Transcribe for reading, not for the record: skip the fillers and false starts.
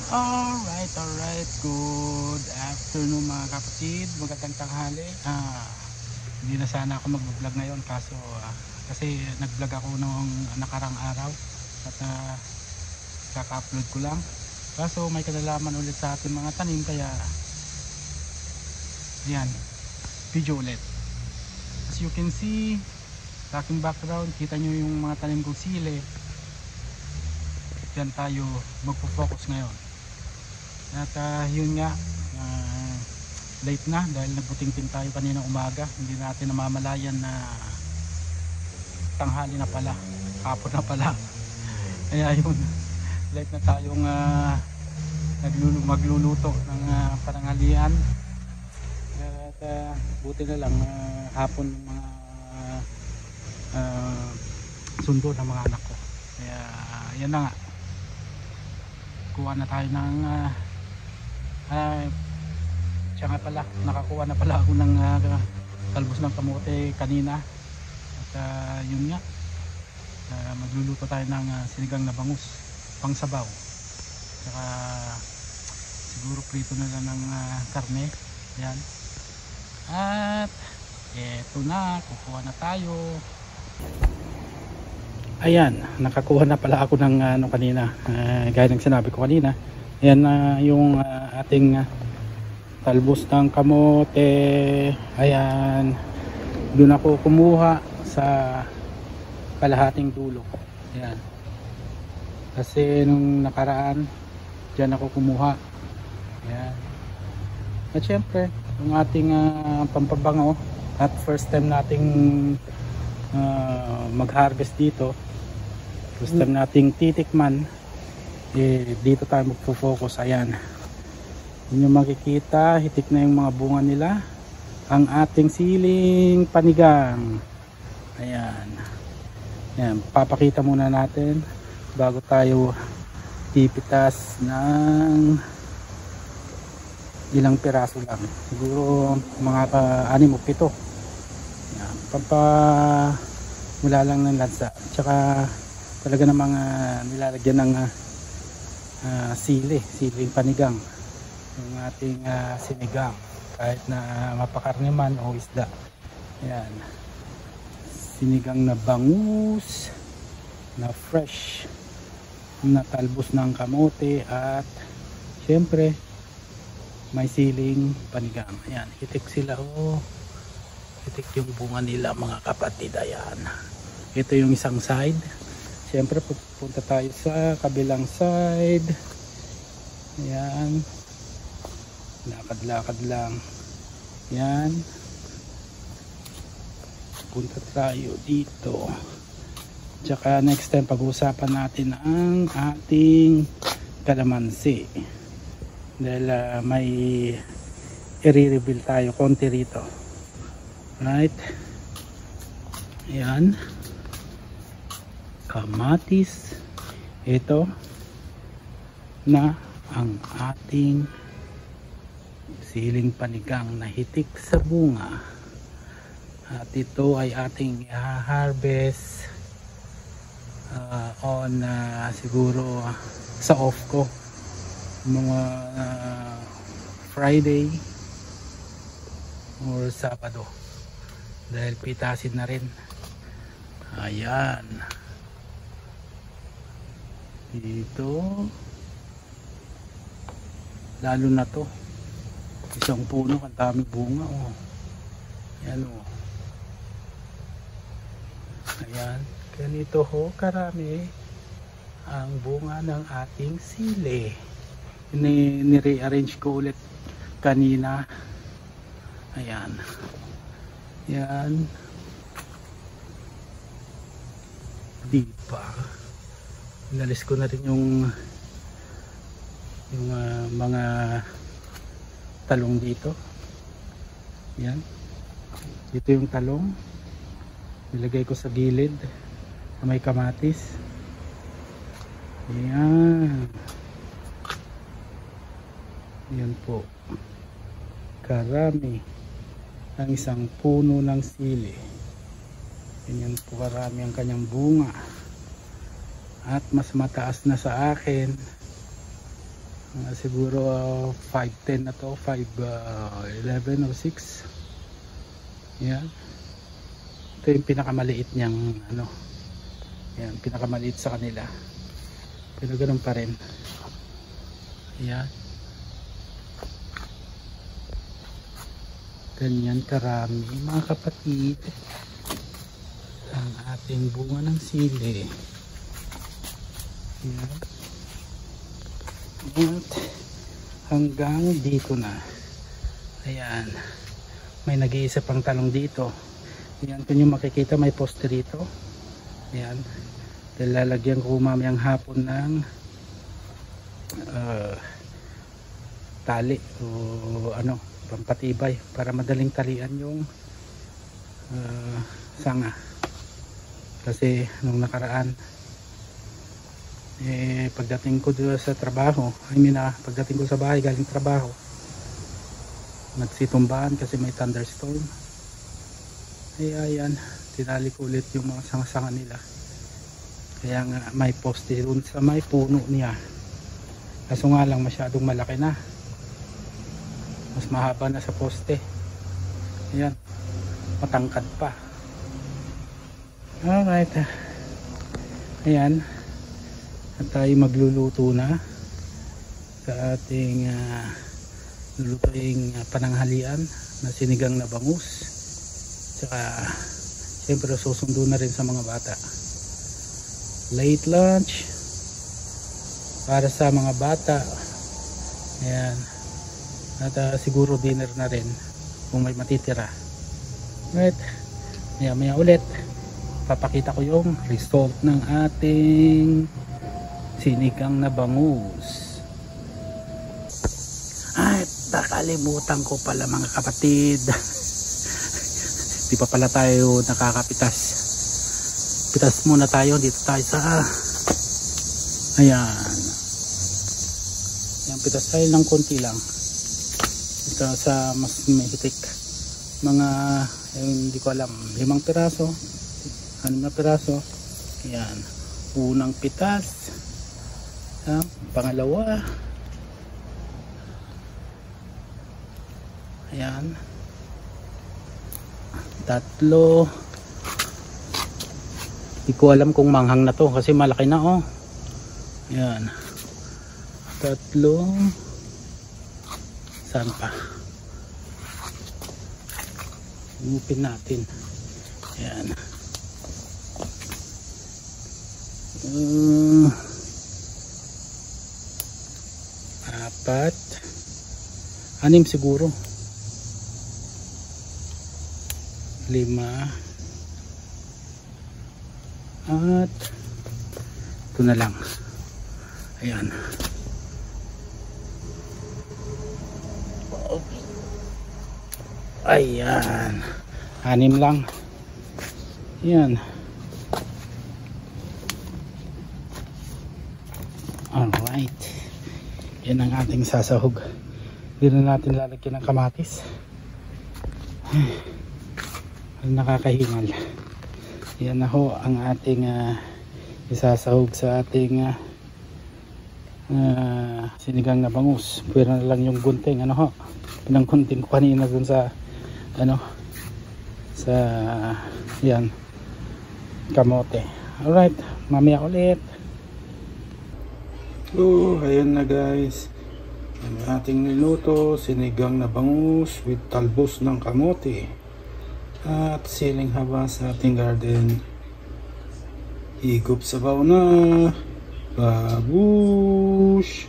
Alright, good afternoon mga kapatid, magandang tanghali. Hindi na sana ako mag-vlog ngayon kasi nag-vlog ako noong nakarang araw at kaka-upload ko lang. Kaso may kinalaman ulit sa ating mga tanim kaya yan, video ulit. As you can see sa aking background, kita nyo yung mga tanim kong sili. Diyan tayo magpo-focus ngayon. At yun nga, late na dahil nagbuting-ting tayo kanina umaga. Hindi natin namamalayan na tanghali na pala, hapon na pala. Kaya yun, late na tayong magluluto ng pananghalian. At buti na lang hapon mga sundo ng mga anak ko. Kaya yan na nga, kuha na tayo ng siya nga pala, nakakuha na pala ako ng talbos ng kamote kanina. At yun nga, magluluto tayo ng sinigang na bangus pang sabaw. Saka siguro prito na lang ng karne. Yan. At eto na, kukuha na tayo. Ayan, nakakuha na pala ako ng kanina, gaya ng sinabi ko kanina. Ayan na yung ating talbos ng kamote. Ayan, doon ako kumuha sa kalahating dulo. Ayan, kasi nung nakaraan dyan ako kumuha. Ayan. At syempre yung ating pampabango at first time nating mag-harvest dito, first time nating titikman, dito tayo magpo-focus. Ayan, yun yung makikita, hitik na yung mga bunga nila, ang ating siling panigang. Ayan, ayan, papakita muna natin bago tayo pipitas ng ilang piraso lang, siguro mga 6 o 7. Mula lang ng lansa, tsaka talaga namang nilalagyan ng siling panigang yung ating sinigang, kahit na mapakarne man o isda. Ayan, sinigang na bangus na fresh na talbos ng kamote at syempre may siling panigang. Ayan, hitik sila, hitik yung bunga nila mga kapatid. Ayan, ito yung isang side. Siyempre pupunta tayo sa kabilang side. Ayan, lakad-lakad lang. Ayan, punta tayo dito. Tsaka next time pag-uusapan natin ang ating kalamansi, dahil may i-reveal tayo konti rito. Right, ayan, kamatis. Ito na ang ating siling panigang na hitik sa bunga, at ito ay ating i-harvest on siguro sa off ko, mga Friday or Sabado, dahil pitasin na rin. Ayan, dito lalo na to, isang puno, ang dami bunga. Ayan, ayan, ganito karami ang bunga ng ating sili. Ni-rearrange ko ulit kanina. Ayan, yan, diba, inalis ko na rin yung mga talong dito. Yan, dito yung talong nilagay ko sa gilid na may kamatis. Yan, yan po, karami ang isang puno ng sili. Ganyan po karami ang kanyang bunga. At mas mataas na sa akin Siguro 5'10 na to, 5'11 o 6. Yan. Ito yung pinakamaliit niyang ano. Yan, pinakamaliit sa kanila. Pero ganun pa rin. Yan. Ganyan karami mga kapatid ang ating bunga ng sili. Yan. At hanggang dito na. Ayan. May nag-iisa pang talong dito. Ayan, kung nyo makikita may poste dito. Ayan. Dahil lalagyan ko mamayang hapon ng tali o ano, pampatibay para madaling talian yung sanga. Kasi nung nakaraan pagdating ko doon sa trabaho, pagdating ko sa bahay galing trabaho, nagsitumbahan kasi may thunderstorm. Ayan, tinali ko ulit yung mga sanga-sanga nila. Kaya nga may poste doon sa may puno niya. Kaso nga lang masyadong malaki na. Mas mahaba na sa poste. Ayan, matangkad pa. Alright. Ayan. At tayo magluluto na sa ating lulutuing pananghalian na sinigang na bangus. Tsaka siyempre susundo na rin sa mga bata. Late lunch para sa mga bata. Ayan. At siguro dinner na rin kung may matitira. Right. Maya ulit papakita ko yung result ng ating sinigang na bangus. Ay, nakalimutan ko pala mga kapatid. Di pa pala tayo nakakapitas. Pitas muna tayo. Dito tayo sa ayan. Ayan, pitas tayo ng konti lang. Ito sa mas mahitik. Mga hindi ko alam, 5 piraso, 6 na piraso. Ayan. Unang pitas. Pangalawa. Ayan. Tatlo. Hindi ko alam kung manghang na to kasi malaki na oh. Ayan. Tatlo. Saan pa? Umupin natin. Ayan. Apat. 6 siguro. 5. At ito na lang. Ayan. Ayan. 6 lang. Ayan. Alright. Yan ang ating sasahog. Hindi na natin lalagyan ng kamatis. Nakakahingal. Yan na ho ang ating isasahog sa ating sinigang na bangus. Pwede na lang yung gunting. Ano ho? Pinanggunting ko kanina dun sa ano, sa yan, kamote. Alright, mamaya ulit. Ayan na guys, ang ating niluto, sinigang na bangus with talbos ng kamote at siling haba sa ating garden. Higop sabaw na babush.